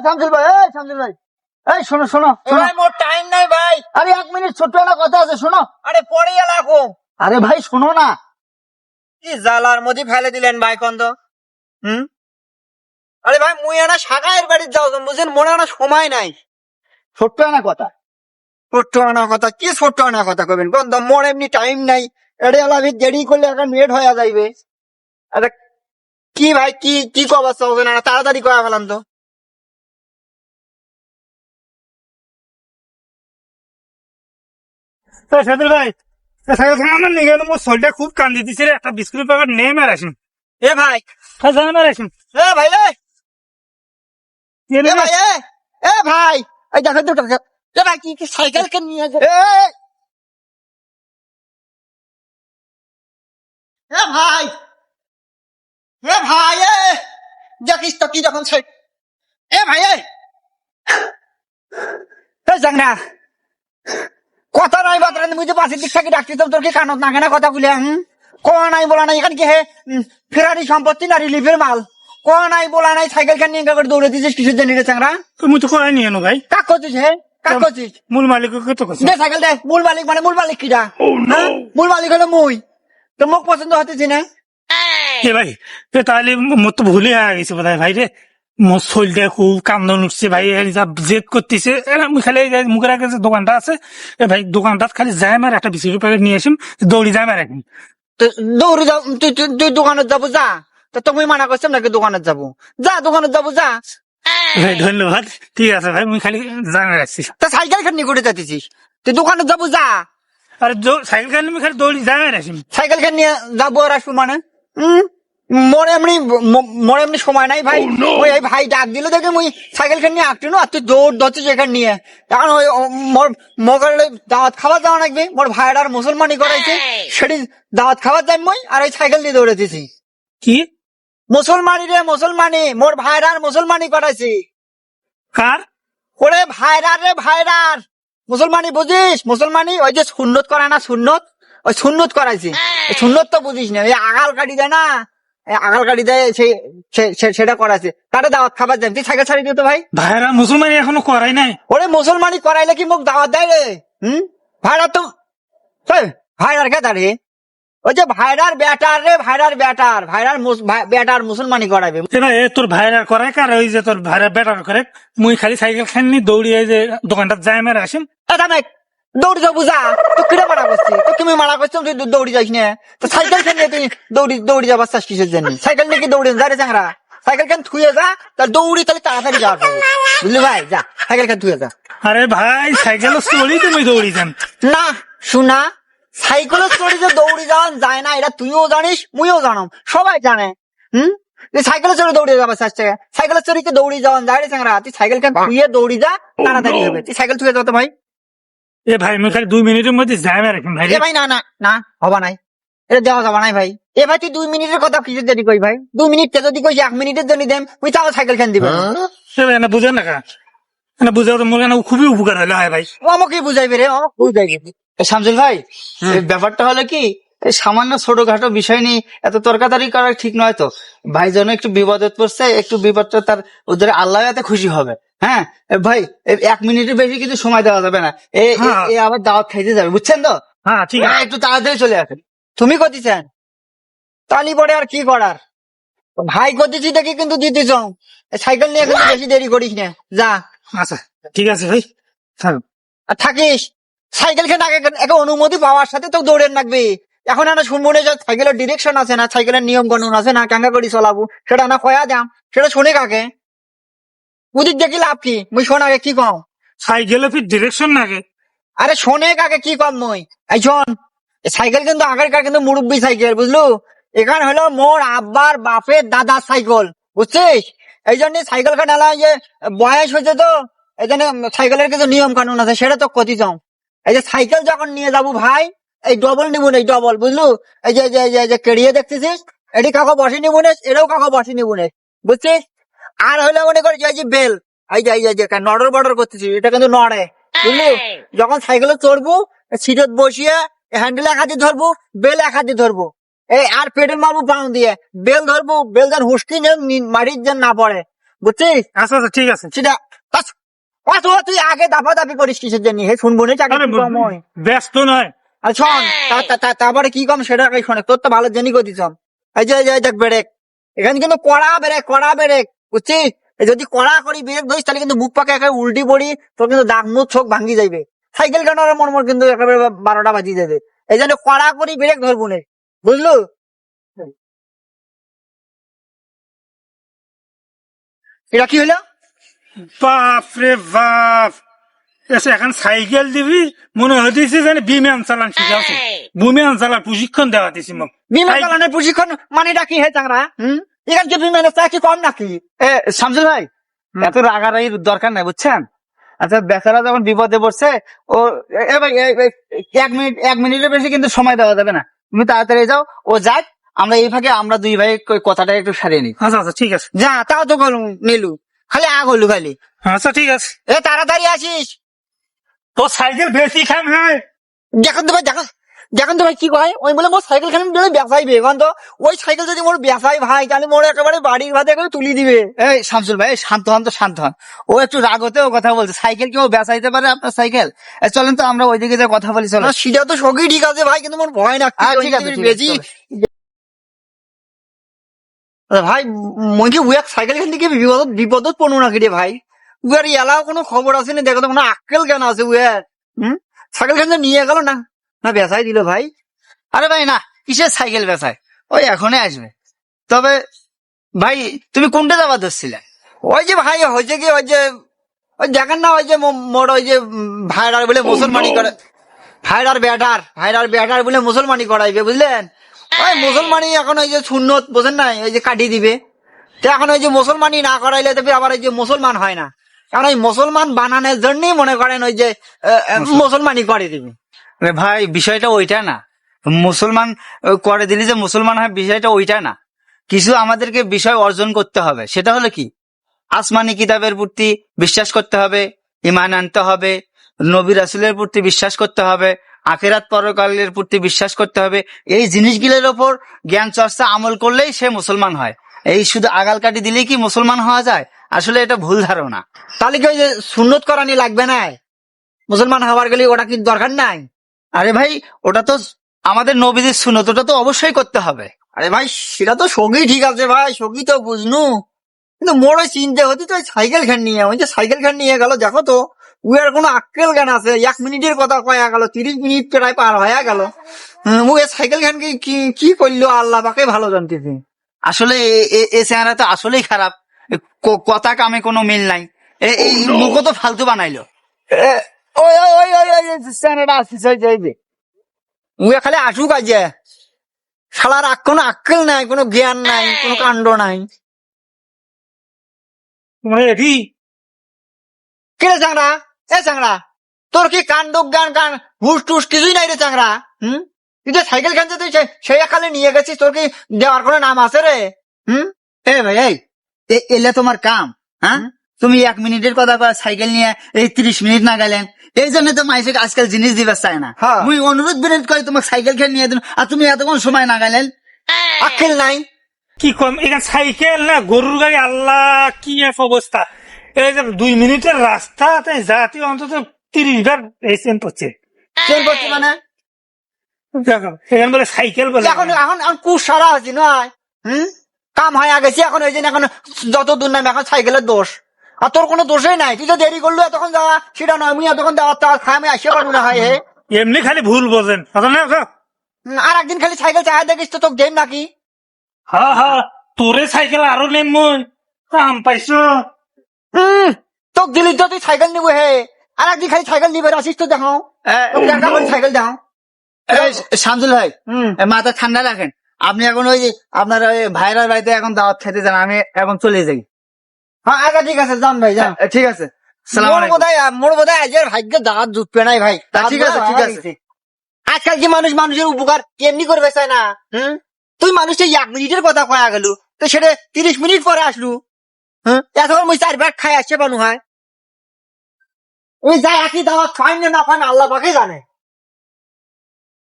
শামসুল ভাই, শামসুল ভাই, এই শোনো শোনো ভাই মোর টাইম নাই ভাই। আরে 1 মিনিট, ছোট্ট একটা কথা আছে, শোনো। আরে পরে এলাকো। আরে ভাই শোনো না। কি জালার মধ্যে ফেলে দিলেন ভাই কন্দ। আরে ভাই মুই না সাগায়ের বাড়ির যাও বুঝছেন, মনে না সময় নাই। ছোট্ট একটা কথা। ছোট্ট আনা কথা কি ছোট্ট আনা কথা কবেন বন্ধ, মোর এমনি টাইম নাই। এড়ে আলাবি দেরি করলে এখন লেট হয়ে যাইবে। আরে কি ভাই কি কি কবার চলবে না, তাড়াতাড়ি করা ফেলাম তো। সাদুল ভাই, আমার নিয়ে গেল মোর শরীরটা খুব কান্দি দিছে রে, একটা বিস্কুট প্যাকেট নেই মারাসিন। এ ভাই, মারাসিন এ ভাই, এ ভাই, এ ভাই, এই দেখো তো, এ ভাই কি কি সাইকেল কে নিয়ে গেছে। এ ভাই, এ ভাই, দেখিস তো কি যখন এ ভাই, যাক না কথা নাই বাদ মুই তো পাশের দিক থেকে ডাকছি, তোর কি কানত না কেনা কথা বলে। কোয়া নাই বলা নাই, এখানে কি হে ফেরারি সম্পত্তি না রিলিফের মাল। কোয়া নাই বলা নাই, সাইকেল খান নিয়ে করে দৌড়ে দিছিস কিসের জন্য রে চাংরা। মুই তো করাই নিয়ে ভাই। কাক করছিস হে, কাক করছিস? মূল মালিক কত কথা দে সাইকেল দে। মূল মালিক মানে মূল মালিক কিরা? মূল মালিক হলো মুই। তো মুখ পছন্দ হতেছি না। এ ভাই, তাহলে মোর তো ভুলে হয়ে গেছে বোধ হয় ভাই রে। মোর শরীরটা খুব কান্দন উঠছে ভাই, জেদ করতেছে। মুই খালি মুখের আগে যে দোকানটা আছে, এ ভাই দোকানটা খালি যাই মার একটা বিস্কুট প্যাকেট নিয়ে আসিম, দৌড়ি যাই মার এখন। তো দৌড়ে যাও, তুই দোকানে যাবো যা। তা তুমি মানা করছো নাকি দোকানে যাবো? যা দোকানে যাবো যা। ভাই ধন্যবাদ, ঠিক আছে ভাই, মুই খালি যাই মার আসছি। তা সাইকেল খান নিয়ে করে যাচ্ছিস, তুই দোকানে যাবো যা। আরে সাইকেল খালি মুই খালি দৌড়ি যাই মার আসিম। সাইকেল খান নিয়ে যাবো আর আসবো মানে মোর এমনি সময় নাই ভাই। ওই এই ভাই ডাক দিল দেখে মুই সাইকেল খান নিয়ে আসছি না, আর তুই দৌড় ধরছিস এখান নিয়ে। এখন ওই মোর দাওয়াত খাবার যাওয়া লাগবে, মোর ভাইয়ের আর মুসলমানি করাইছে, সেটি দাওয়াত খাবার যাই মই, আর ওই সাইকেল দিয়ে দৌড়ে দিছি। কি মুসলমানি রে মুসলমানি, মোর ভাইয়ের আর মুসলমানি করাইছি। কার? ওরে ভাইরার রে ভাইরার, মুসলমানি বুঝিস? মুসলমানি ওই যে সুন্নত করায় না, সুন্নত, ওই সুন্নত করাইছি। সুন্নত তো বুঝিস না, এই আগাল গাড়ি দেয় না, আগাল গাড়ি দেয়, সেটা করাইছে। তাতে দাওয়াত খাবার যাই, তুই সাইকেল ছাড়ি দিও তো ভাই। ভাইরা মুসলমানি এখনো করাই নাই। ওরে মুসলমানি করাইলে কি মুখ দাওয়াত দেয় রে? ভাইরার তো ভাইরার কে দাঁড়িয়ে ওই যে ভাইরার ব্যাটার রে, ভাইরার ব্যাটার, ভাইরার ব্যাটার মুসলমানি করাইবে। ভাই তোর ভাইরা করে কার? ওই যে তোর ভাইরা বেটার করে, মুই খালি সাইকেল খানি দৌড়িয়ে যে দোকানটা যাই মেরে আসিম। দৌড়ি যাবো যা, তো কিরে মারা করছি? তো তুমি মারা করছো তুই দৌড়ি যাইস না, তো সাইকেল খান নিয়ে তুই দৌড়ি যাবার চাস কিসের জন্য? সাইকেল নিয়ে কি দৌড়ি যা রে চাংরা, সাইকেল খান থুয়ে যা, তার দৌড়ি তাহলে তাড়াতাড়ি যাওয়া পাবো, বুঝলি ভাই? যা সাইকেল খান থুয়ে যা। আরে ভাই সাইকেল চড়ি তুমি দৌড়ি যান না শোনা, সাইকেলের চড়ি যে দৌড়ি যাওয়া যায় না, এটা তুইও জানিস মুইও জানো, সবাই জানে। সাইকেলের চড়ে দৌড়ে যাবার চাস, সাইকেলের চড়িতে দৌড়ি যাওয়া যায় রে চাংরা, তুই সাইকেল খান থুয়ে দৌড়ি যা, তাড়াতাড়ি হবে। তুই সাইকেল থুয়ে যাও তো ভাই। এ ভাই মুই খালি 2 মিনিটের মধ্যে যাই মেরে রাখুন ভাই। এ ভাই না না না, হবা নাই, এটা দেওয়া যাবা নাই ভাই। এ ভাই তুই 2 মিনিটের কথা কিসের জন্য কই ভাই? 2 মিনিট যদি কই 1 মিনিটের জন্য দেম, তুই তাও সাইকেল খান দিবে না বুঝেন না কা, বুঝে মোর খুবই উপকার হলো। হয় ভাই ও আমাকে বুঝাইবে রে, আমাকে বুঝাইবে। শামসুল ভাই, ব্যাপারটা হলো কি, এই সামান্য ছোটখাটো বিষয় নিয়ে এত তর্কাতর্কি করা ঠিক নয় তো। ভাই যেন একটু বিপদে পড়ছে, একটু বিপদটা তার ওদের আল্লাহ এতে খুশি হবে। হ্যাঁ ভাই, 1 মিনিটের বেশি কিন্তু সময় দেওয়া যাবে না, এ আবার দাওয়াত খাইতে যাবে, বুঝছেন তো? হ্যাঁ ঠিক আছে, একটু তাড়াতাড়ি চলে আসেন। তুমি করতেছেন তালি পরে আর কি করার, ভাই করতেছি দেখি কিন্তু দিতেছ। সাইকেল নিয়ে কিন্তু বেশি দেরি করিস না, যা। আচ্ছা ঠিক আছে ভাই। আর থাকিস সাইকেল খান আগে একটা অনুমতি পাওয়ার সাথে তো দৌড়েন লাগবে। এখন আমরা শুনবো না যে সাইকেলের ডিরেকশন আছে না, সাইকেলের নিয়ম কানুন আছে না, কেঙ্গা করে চলাবো, সেটা না কয়া দাম, সেটা শুনে কাকে ওদিক দেখি লাভ কি? মুই শোন আগে কি কম, সাইকেলে ফির ডিরেকশন নাগে? আরে শোনে কাকে কি কম মুই। এই শোন, সাইকেল কিন্তু আগেরকার কিন্তু মুরব্বী সাইকেল, বুঝলু? এখানে হলো মোর আব্বার বাপের দাদার সাইকেল, বুঝছিস? এই জন্য সাইকেল খান এলা যে বয়স হয়েছে তো, এই জন্য সাইকেলের কিছু নিয়ম কানুন আছে, সেটা তো ক্ষতি চাও। এই যে সাইকেল যখন নিয়ে যাবো ভাই, এই ডবল নিবো না, এই ডবল, বুঝলু? এই যে কেড়িয়ে দেখতেছিস, এটি কাকো বসে নিবো না, এটাও কাকো বসে নিবো না, বুঝছিস? আর হলে মনে করি যে বেল, এই যে নড়র বড়র করতেছি, এটা কিন্তু নড়ে, বুঝলি? যখন সাইকেলে চড়বো, সিটত বসিয়ে হ্যান্ডেল এক হাতে ধরবো, বেল এক হাতে ধরবো, এই আর পেডেল মারবো পাও দিয়ে, বেল ধরবো, বেল যেন হুসকি মাটির যেন না পড়ে, বুঝছিস? আচ্ছা আচ্ছা ঠিক আছে। সেটা বাস, অত তুই আগে দাফা দাফি করিস কিসের জন্য? হে শুনবো না চাকরি আরে কি কম হয়? ব্যস্ত নয়। আর শোন, তারপরে কি কম সেটা আগে শোনে, তোর তো ভালো জেনি করতিস। এই যে দেখ ব্রেক, এখানে কিন্তু কড়া ব্রেক, বুঝছিস? যদি কড়া করি ব্রেক ধরিস তাহলে কিন্তু বুক পাকে একেবারে উল্টি পড়ি, তোর কিন্তু দাগ মুখ চোখ ভাঙ্গি যাইবে। সাইকেল কেনার মন কিন্তু একেবারে 12টা বাজিয়ে দেবে। এই জন্য কড়া করি ব্রেক ধরবো না, বুঝলো? এটা কি হলো? বাপ রে বাপ, এসে এখন সাইকেল দিবি মনে হইতেছে যেন বিমান চালান শিখাচ্ছে, বিমান চালার প্রশিক্ষণ দেওয়া দিছি মোক। বিমান চালানোর প্রশিক্ষণ মানেটা কি হে চাংরা? এখান কি বিমানের চা কি কম নাকি? শামসুল ভাই, এত রাগারাগির দরকার নাই বুঝছেন। আচ্ছা বেচারা যখন বিপদে পড়ছে, ও ভাই 1 মিনিটের বেশি কিন্তু সময় দেওয়া যাবে না, তুমি তাড়াতাড়ি যাও, ও যাক, আমরা এই ফাঁকে আমরা 2 ভাই কথাটা একটু সারিয়ে নিই। আচ্ছা আচ্ছা ঠিক আছে। যা, তাও তো গেলুম নিলু, খালি আগ হলু খালি। আচ্ছা ঠিক আছে। তাড়াতাড়ি আসিস। তো সাইকেল বেশি খান হ্যাঁ। দেখেন তো ভাই কি কয়, ওই বলে মোর সাইকেল খান বেসাইবে, এখন তো ওই সাইকেল যদি মোর বেসাই ভাই তাহলে মোর একেবারে বাড়ির ভাতে করে তুলি দিবে। এই শামসুল ভাই শান্ত হন তো, শান্ত হন। ও একটু রাগতেও কথা বলছে, সাইকেল কেউ বেচাইতে পারে আপনার সাইকেল? চলেন তো আমরা ওইদিকে যে কথা বলি, চলো। না, সেটা তো সবই ঠিক আছে ভাই, কিন্তু মোর ভয় না ঠিক আছে, বেশি। ভাই মই কি উয়াক সাইকেল খান থেকে বিপদত পড়ু নাকি রে ভাই? উয়ার এলাও কোনো খবর আছে না, দেখো তো কোনো আক্কেল কেন আছে উয়ার? সাইকেল খান নিয়ে গেল না, না বেসাই দিল ভাই? আরে ভাই না, কিসের সাইকেল বেচায়, ওই এখনই আসবে। তবে ভাই তুমি কোনটা যাবা ধরছিলে? ওই যে ভাই হয়েছে কি, ওই যে ওই দেখেন না, ওই যে মোর ওই যে ভাইরার বলে মুসলমানি করে, ভাইরার বেটার বলে মুসলমানি করাইবে, বুঝলেন? ওই মুসলমানি এখন ওই যে সুন্নত বোঝেন নাই, ওই যে কাটি দিবে। তো এখন ওই যে মুসলমানি না করাইলে তো আবার ওই যে মুসলমান হয় না, কারণ ওই মুসলমান বানানোর জন্যই মনে করেন ওই যে মুসলমানি করে দিবে। আরে ভাই বিষয়টা ওইটা না, মুসলমান করে দিলি যে মুসলমান হয়, বিষয়টা ওইটা না। কিছু আমাদেরকে বিষয় অর্জন করতে হবে, সেটা হলো কি, আসমানি কিতাবের প্রতি বিশ্বাস করতে হবে, ঈমান আনতে হবে, নবী রাসূলের প্রতি বিশ্বাস করতে হবে, আখিরাত পরকালের প্রতি বিশ্বাস করতে হবে। এই জিনিসগুলোর ওপর জ্ঞান চর্চা আমল করলেই সে মুসলমান হয়। এই শুধু আগাল কাটি দিলেই কি মুসলমান হওয়া যায়? আসলে এটা ভুল ধারণা। তাহলে কি ওই যে সুন্নত করানি লাগবে না মুসলমান হওয়ার গেলে? ওটা কি দরকার নাই? আরে ভাই ওটা তো আমাদের নবীদের সুন্নত, ওটা তো অবশ্যই করতে হবে। আরে ভাই সেটা তো সঙ্গী ঠিক আছে ভাই, সঙ্গী তো বুঝনু, কিন্তু মোর ওই চিন্তা হতে তো সাইকেল খান নিয়ে, ওই যে সাইকেল খান নিয়ে গেল, দেখো তো উয়ার কোনো আক্কেল জ্ঞান আছে? 1 মিনিটের কথা কয়া গেল, 30 মিনিট প্রায় পার হয়ে গেল। ও সাইকেল খান কি করলো আল্লাহ পাকে ভালো জানতেছে। আসলে এ চেহারা তো আসলেই খারাপ, কথা কামে কোনো মিল নাই, এই মুখও তো ফালতু বানাইলো। ওই চেহারাটা আসিস যাইবে, উয়া খালি আসুক আজ, শালার কোনো আক্কেল নাই, কোনো জ্ঞান নাই, কোনো কাণ্ড নাই। মানে এটি কিরে চাংরা, চাংরা, তোর কি কাণ্ড জ্ঞান হুস টুস কিছুই নাই রে চাংরা? তুই যে সাইকেল খানছে তুই সেই একালে নিয়ে গেছিস, তোর কি দেওয়ার কোনো নাম আছে রে? ভাই এলে তোমার কাম, হ্যাঁ? তুমি 1 মিনিটের কথা কয়, সাইকেল নিয়ে এই 30 মিনিট না গেলেন, এই জন্য তো মাইসে আজকাল জিনিস দিবে চায় না। হ্যাঁ। মুই অনুরোধ বিরোধ করে তোমাকে সাইকেল খেয়ে নিয়ে দিন, আর তুমি এতক্ষণ সময় না গেলেন। আক্কেল নাই? কি কম, এখানে সাইকেল না গরুর গাড়ি, আল্লাহ কি এক অবস্থা। এই যে 2 মিনিটের রাস্তা যাতে অন্তত 30 বার এই ট্রেন পড়ছে। ট্রেন করছি মানে দেখো এখানে বলে সাইকেল বলে। এখন এখন কুশ সারা আছি নয়, কাম হয়ে গেছি এখন, ওই জন্য এখন যত দূর নামে এখন সাইকেলের দোষ, আর তোর কোনো দোষই নাই। তুই তো দেরি করলো এতক্ষণ যাওয়া, সেটা নয় মুই এতক্ষণ যাওয়ার খাই আমি আসতে পারবো না হয়। হে এমনি খালি ভুল বোঝেন, আর একদিন খালি সাইকেল চাই দেখিস তো তোকে দেম নাকি? হ্যাঁ হ্যাঁ, তোরে সাইকেল আরো নেম মই কাম পাইছো। তোকে দিলি তো তুই সাইকেল নিবো, হে আর একদিন খালি সাইকেল নিবে আসিস তো দেখাও, সাইকেল দাও। শামসুল ভাই মাথা ঠান্ডা রাখেন, আপনি এখন ওই যে আপনার ভাইরার বাড়িতে এখন দাওয়াত খেতে যান, আমি এখন চলে যাই। হ্যাঁ আচ্ছা ঠিক আছে, যান ভাই যান। ঠিক আছে, মোর বোধহয় আজের ভাগ্য দাঁত জুটবে নাই ভাই। ঠিক আছে, ঠিক আছে। আজকাল কি মানুষের উপকার কেমনি করবে চায় না? তুই মানুষের 1 মিনিটের কথা কয়া গেল, তো সেটা 30 মিনিট পরে আসলু। এতক্ষণ মুই 4 ব্যাগ খাই আসছে পানু হয়, ওই যাই একই দাওয়াত খাই না খাই না আল্লাহ পাকে জানে।